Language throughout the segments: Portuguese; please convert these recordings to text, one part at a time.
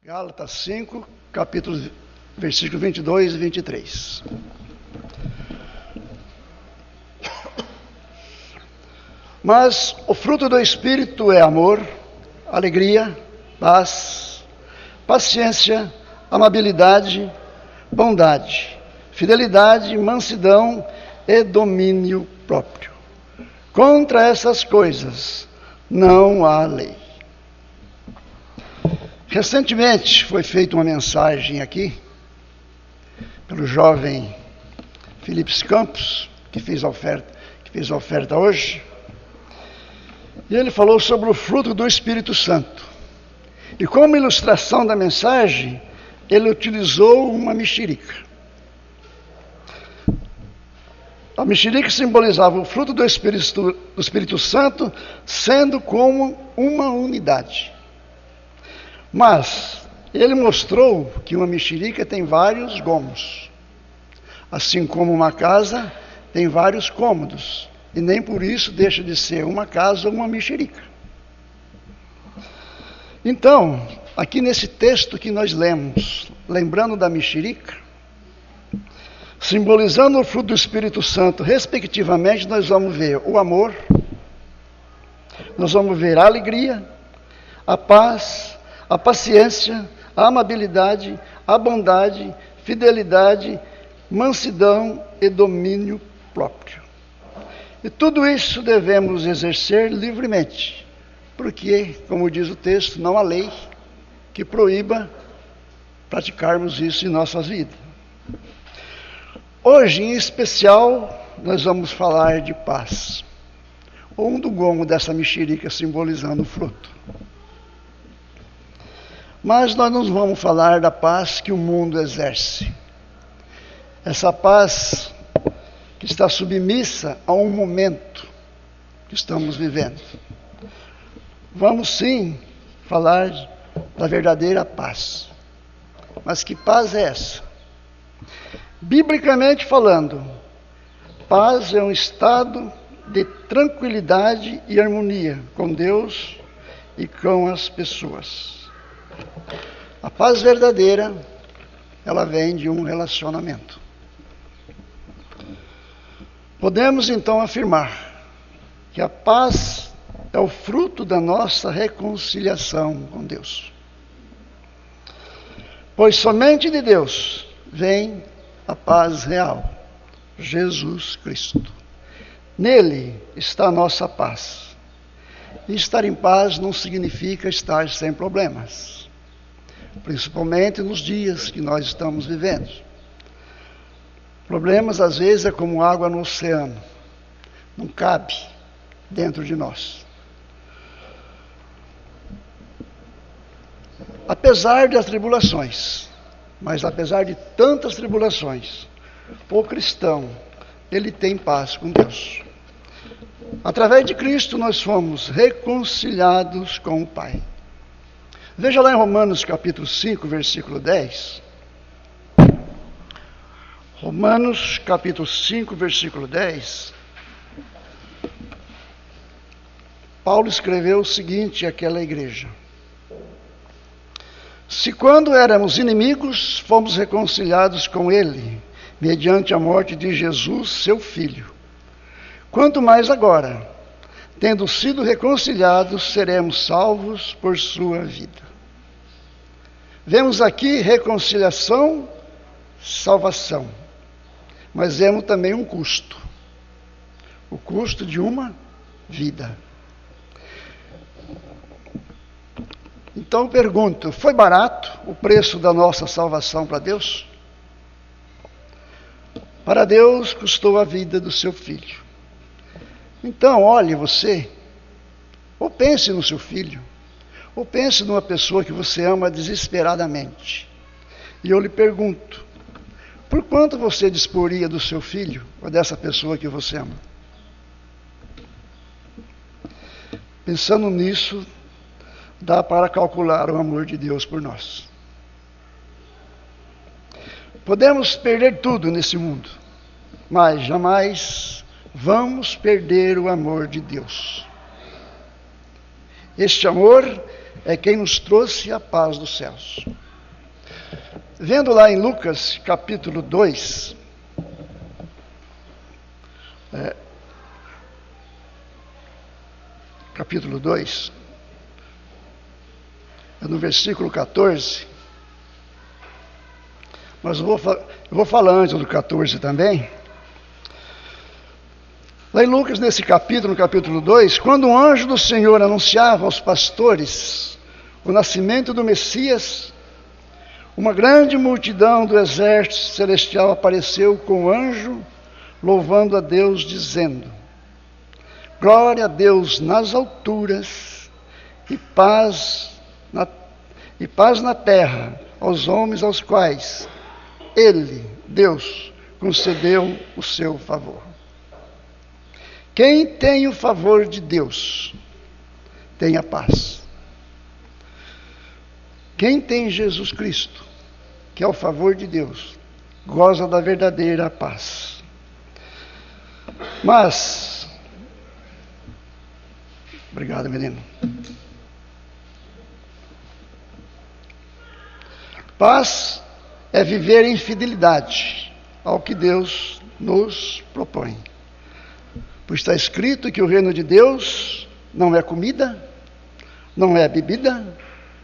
Gálatas 5, versículos 22 e 23. Mas o fruto do Espírito é amor, alegria, paz, paciência, amabilidade, bondade, fidelidade, mansidão e domínio próprio. Contra essas coisas não há lei. Recentemente foi feita uma mensagem aqui pelo jovem Felipe Campos, que fez a oferta hoje, e ele falou sobre o fruto do Espírito Santo. E como ilustração da mensagem, ele utilizou uma mexerica. A mexerica simbolizava o fruto do Espírito Santo, sendo como uma unidade. Mas ele mostrou que uma mexerica tem vários gomos. Assim como uma casa tem vários cômodos. E nem por isso deixa de ser uma casa ou uma mexerica. Então, aqui nesse texto que nós lemos, lembrando da mexerica, simbolizando o fruto do Espírito Santo, respectivamente, nós vamos ver o amor, nós vamos ver a alegria, a paz, a paciência, a amabilidade, a bondade, fidelidade, mansidão e domínio próprio. E tudo isso devemos exercer livremente, porque, como diz o texto, não há lei que proíba praticarmos isso em nossas vidas. Hoje, em especial, nós vamos falar de paz, um do gomo dessa mexerica simbolizando o fruto. Mas nós não vamos falar da paz que o mundo exerce. Essa paz que está submissa a um momento que estamos vivendo. Vamos sim falar da verdadeira paz. Mas que paz é essa? Biblicamente falando, paz é um estado de tranquilidade e harmonia com Deus e com as pessoas. A paz verdadeira, ela vem de um relacionamento. Podemos então afirmar que a paz é o fruto da nossa reconciliação com Deus. Pois somente de Deus vem a paz real, Jesus Cristo. Nele está a nossa paz. E estar em paz não significa estar sem problemas, principalmente nos dias que nós estamos vivendo. Problemas, às vezes, é como água no oceano. Não cabe dentro de nós. Apesar das tribulações, mas apesar de tantas tribulações, o cristão, ele tem paz com Deus. Através de Cristo, nós fomos reconciliados com o Pai. Veja lá em Romanos capítulo 5, versículo 10. Romanos capítulo 5, versículo 10. Paulo escreveu o seguinte àquela igreja: se quando éramos inimigos, fomos reconciliados com Ele, mediante a morte de Jesus, seu Filho, quanto mais agora, tendo sido reconciliados, seremos salvos por sua vida. Vemos aqui reconciliação, salvação. Mas vemos também um custo. O custo de uma vida. Então eu pergunto, foi barato o preço da nossa salvação para Deus? Para Deus custou a vida do seu filho. Então olhe você, ou pense no seu filho, ou pense numa pessoa que você ama desesperadamente. E eu lhe pergunto, por quanto você disporia do seu filho ou dessa pessoa que você ama? Pensando nisso, dá para calcular o amor de Deus por nós. Podemos perder tudo nesse mundo, mas jamais vamos perder o amor de Deus. Este amor é quem nos trouxe a paz dos céus. Vendo lá em Lucas, capítulo 2, no versículo 14, mas eu vou falar antes do 14 também. Lá em Lucas, nesse capítulo, no capítulo 2, quando um anjo do Senhor anunciava aos pastores o nascimento do Messias, uma grande multidão do exército celestial apareceu com o anjo, louvando a Deus, dizendo: glória a Deus nas alturas e paz na terra aos homens aos quais Ele, Deus, concedeu o seu favor. Quem tem o favor de Deus, tem a paz. Quem tem Jesus Cristo, que é o favor de Deus, goza da verdadeira paz. Mas, obrigado, menino. Paz é viver em fidelidade ao que Deus nos propõe. Pois está escrito que o reino de Deus não é comida, não é bebida,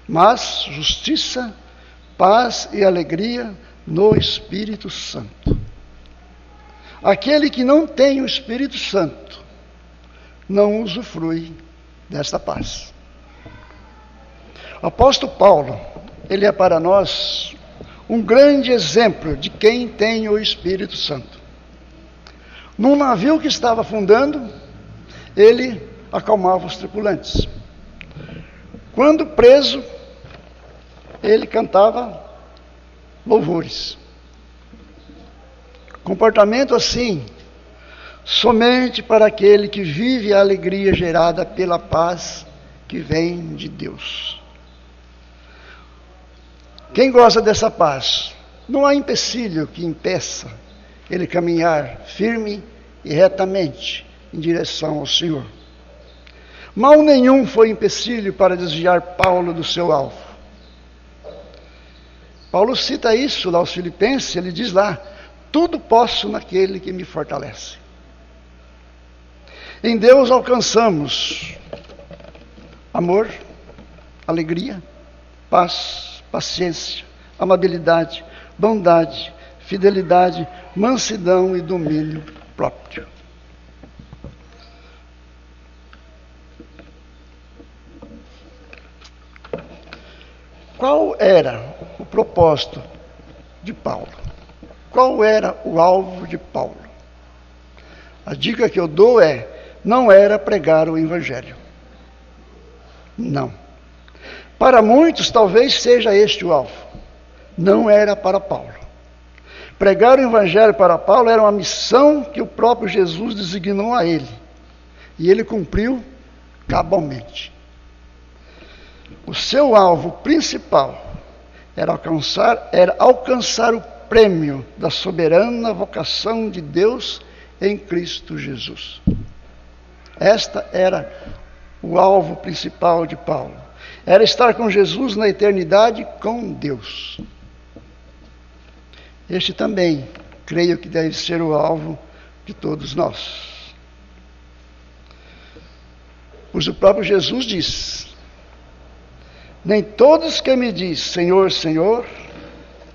mas justiça, paz e alegria no Espírito Santo. Aquele que não tem o Espírito Santo não usufrui desta paz. O apóstolo Paulo, ele é para nós um grande exemplo de quem tem o Espírito Santo. Num navio que estava afundando, ele acalmava os tripulantes. Quando preso, ele cantava louvores. Comportamento assim, somente para aquele que vive a alegria gerada pela paz que vem de Deus. Quem gosta dessa paz, não há empecilho que impeça ele caminhar firme e retamente em direção ao Senhor. Mal nenhum foi empecilho para desviar Paulo do seu alvo. Paulo cita isso lá aos Filipenses, ele diz lá: tudo posso naquele que me fortalece. Em Deus alcançamos amor, alegria, paz, paciência, amabilidade, bondade, fidelidade, mansidão e domínio próprio. Qual era o propósito de Paulo? Qual era o alvo de Paulo? A dica que eu dou é: não era pregar o Evangelho. Não. Para muitos talvez seja este o alvo. Não era para Paulo. Pregar o Evangelho para Paulo era uma missão que o próprio Jesus designou a ele. E ele cumpriu cabalmente. O seu alvo principal era alcançar o prêmio da soberana vocação de Deus em Cristo Jesus. Esta era o alvo principal de Paulo. Era estar com Jesus na eternidade com Deus. Este também, creio que deve ser o alvo de todos nós. Pois o próprio Jesus diz: nem todos que me diz Senhor, Senhor,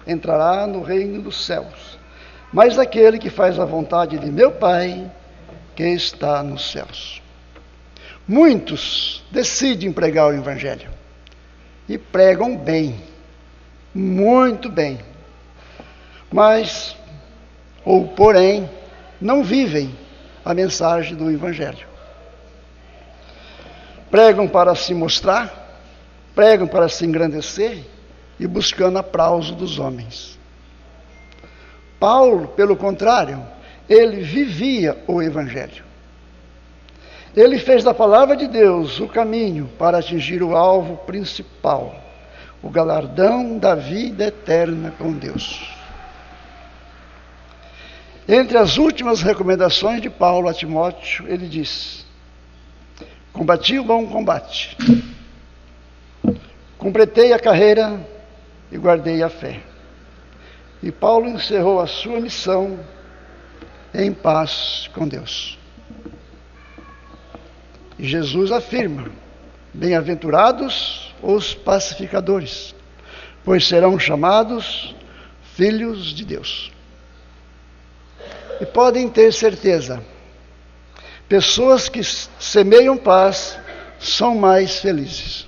entrará no reino dos céus, mas aquele que faz a vontade de meu Pai, que está nos céus. Muitos decidem pregar o Evangelho, e pregam bem, muito bem, mas, ou porém, não vivem a mensagem do Evangelho. Pregam para se mostrar, pregam para se engrandecer e buscando aplauso dos homens. Paulo, pelo contrário, ele vivia o Evangelho. Ele fez da palavra de Deus o caminho para atingir o alvo principal, o galardão da vida eterna com Deus. Entre as últimas recomendações de Paulo a Timóteo, ele diz: combati o bom combate, completei a carreira e guardei a fé. E Paulo encerrou a sua missão em paz com Deus. E Jesus afirma: bem-aventurados os pacificadores, pois serão chamados filhos de Deus. E podem ter certeza, pessoas que semeiam paz são mais felizes.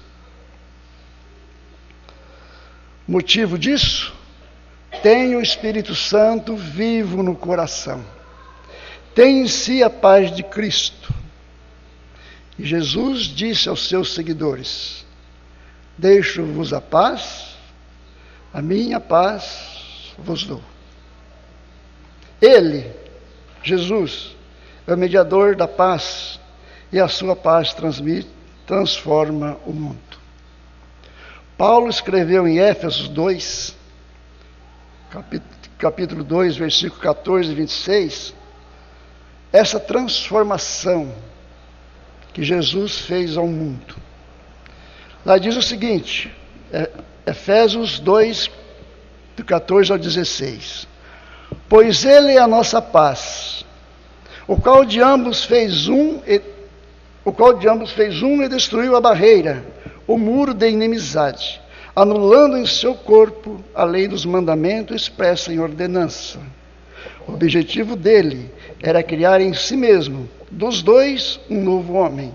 Motivo disso? Tem o Espírito Santo vivo no coração. Tem em si a paz de Cristo. E Jesus disse aos seus seguidores: deixo-vos a paz, a minha paz vos dou. Ele, Jesus, é o mediador da paz, e a sua paz transforma o mundo. Paulo escreveu em Éfesos 2, capítulo 2, versículo 14 e 26, essa transformação que Jesus fez ao mundo. Lá diz o seguinte, Efésios 2, do 14 ao 16: pois ele é a nossa paz, o qual de ambos fez um e destruiu a barreira, o muro de inimizade, anulando em seu corpo a lei dos mandamentos expressa em ordenança. O objetivo dele era criar em si mesmo, dos dois, um novo homem,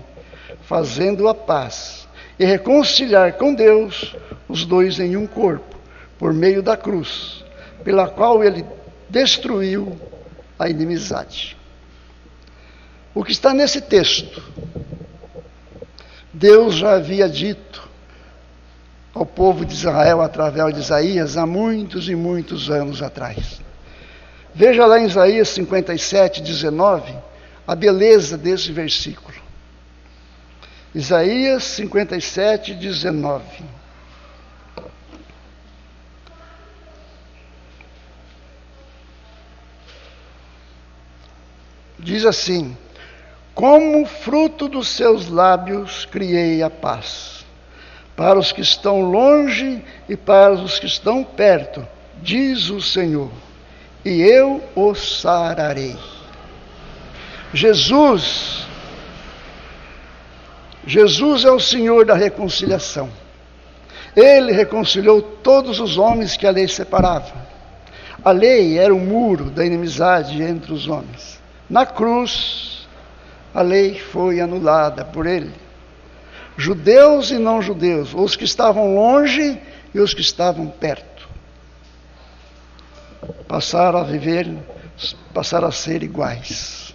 fazendo a paz e reconciliar com Deus os dois em um corpo, por meio da cruz, pela qual ele destruiu a inimizade. O que está nesse texto, Deus já havia dito ao povo de Israel através de Isaías há muitos e muitos anos atrás. Veja lá em Isaías 57, 19, a beleza desse versículo. Isaías 57, 19. Diz assim: como fruto dos seus lábios criei a paz, para os que estão longe e para os que estão perto, diz o Senhor, e eu os sararei. Jesus é o Senhor da reconciliação. Ele reconciliou todos os homens que a lei separava. A lei era o muro da inimizade entre os homens. Na cruz, a lei foi anulada por ele. Judeus e não judeus, os que estavam longe e os que estavam perto, passaram a ser iguais.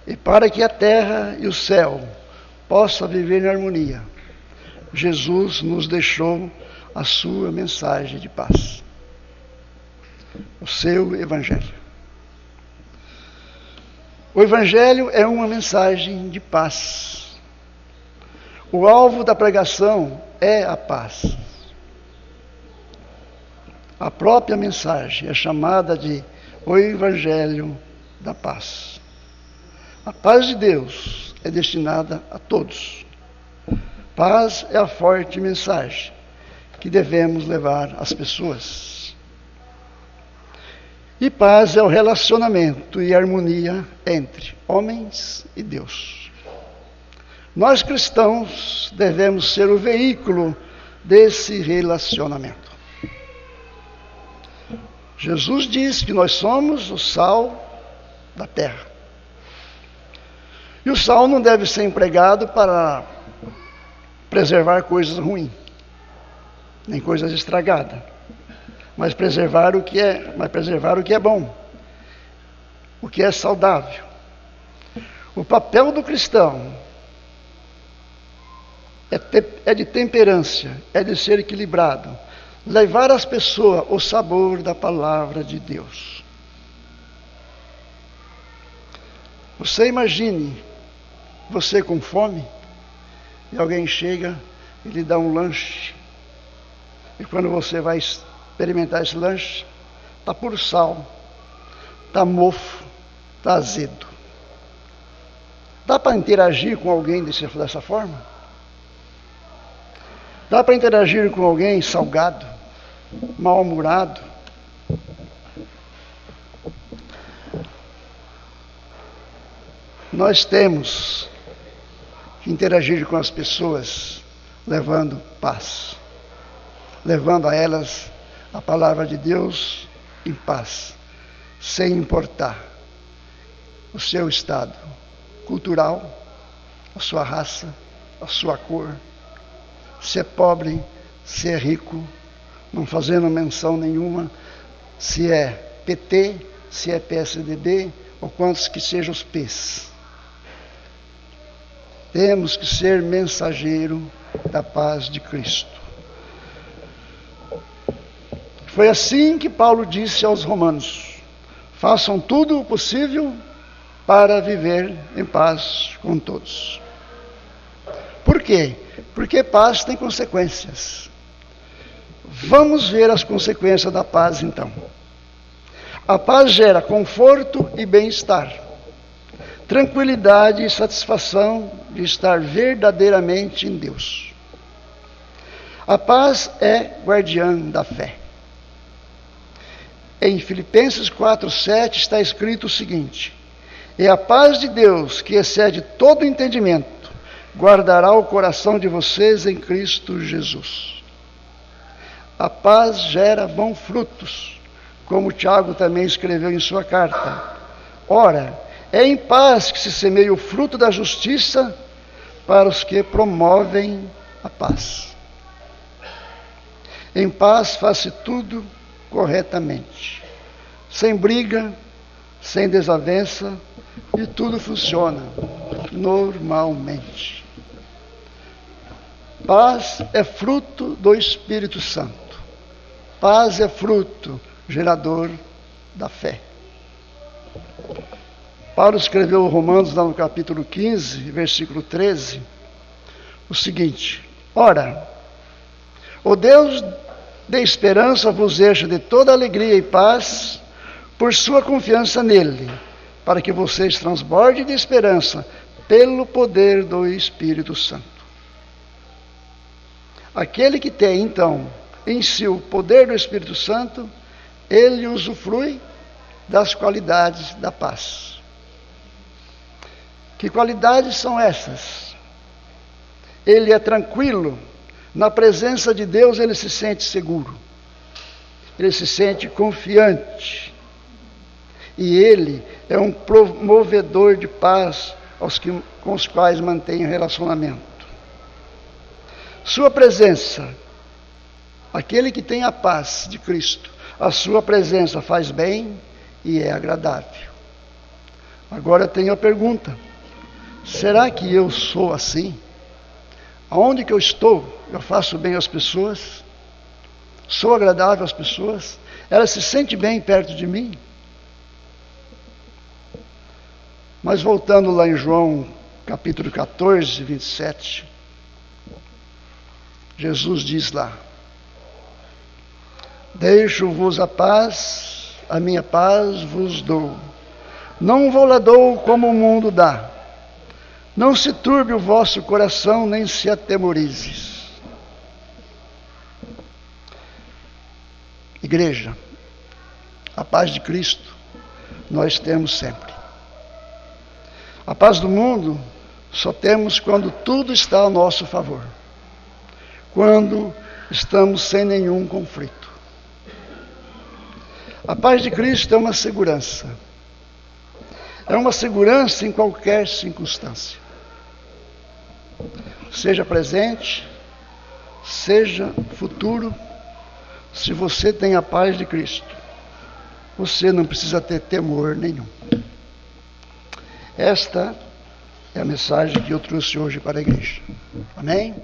E para que a terra e o céu possam viver em harmonia, Jesus nos deixou a sua mensagem de paz, o seu Evangelho. O Evangelho é uma mensagem de paz. O alvo da pregação é a paz. A própria mensagem é chamada de o Evangelho da paz. A paz de Deus é destinada a todos. Paz é a forte mensagem que devemos levar às pessoas. E paz é o relacionamento e harmonia entre homens e Deus. Nós cristãos devemos ser o veículo desse relacionamento. Jesus diz que nós somos o sal da terra. E o sal não deve ser empregado para preservar coisas ruins, nem coisas estragadas, mas preservar o que é bom, o que é saudável. O papel do cristão é de temperância, é de ser equilibrado, levar às pessoas o sabor da palavra de Deus. Você imagine você com fome e alguém chega e lhe dá um lanche, e quando você vai experimentar esse lanche, está puro sal, está mofo, está azedo. Dá para interagir com alguém dessa forma? Dá para interagir com alguém salgado? mal-humorado. Nós temos que interagir com as pessoas levando paz, levando a elas a palavra de Deus em paz, sem importar o seu estado cultural, a sua raça, a sua cor, se é pobre, se é rico, não fazendo menção nenhuma, se é PT, se é PSDB, ou quantos que sejam os P's. Temos que ser mensageiro da paz de Cristo. Foi assim que Paulo disse aos romanos: façam tudo o possível para viver em paz com todos. Por quê? Porque paz tem consequências. Vamos ver as consequências da paz então. A paz gera conforto e bem-estar, tranquilidade e satisfação de estar verdadeiramente em Deus. A paz é guardiã da fé. Em Filipenses 4:7 está escrito o seguinte: e a paz de Deus, que excede todo entendimento, guardará o coração de vocês em Cristo Jesus. A paz gera bons frutos, como Tiago também escreveu em sua carta. Ora, é em paz que se semeia o fruto da justiça para os que promovem a paz. Em paz faz-se tudo corretamente, sem briga, sem desavença, e tudo funciona normalmente. Paz é fruto do Espírito Santo. Paz é fruto gerador da fé. Paulo escreveu aos Romanos, lá no capítulo 15, versículo 13, o seguinte: ora, o Deus de esperança vos encha de toda alegria e paz por sua confiança nele, para que vocês transbordem de esperança pelo poder do Espírito Santo. Aquele que tem, então, em si o poder do Espírito Santo, ele usufrui das qualidades da paz. Que qualidades são essas? Ele é tranquilo, na presença de Deus ele se sente seguro, ele se sente confiante, e ele é um promovedor de paz com os quais mantém relacionamento. Sua presença, aquele que tem a paz de Cristo, a sua presença faz bem e é agradável. Agora tenho a pergunta: será que eu sou assim? Aonde que eu estou, eu faço bem às pessoas? Sou agradável às pessoas? Ela se sente bem perto de mim? Mas voltando lá em João capítulo 14, 27, Jesus diz lá: deixo-vos a paz, a minha paz vos dou. Não vou lá dou como o mundo dá. Não se turbe o vosso coração, nem se atemorizes. Igreja, a paz de Cristo nós temos sempre. A paz do mundo só temos quando tudo está ao nosso favor, quando estamos sem nenhum conflito. A paz de Cristo é uma segurança em qualquer circunstância, seja presente, seja futuro. Se você tem a paz de Cristo, você não precisa ter temor nenhum. Esta é a mensagem que eu trouxe hoje para a igreja. Amém?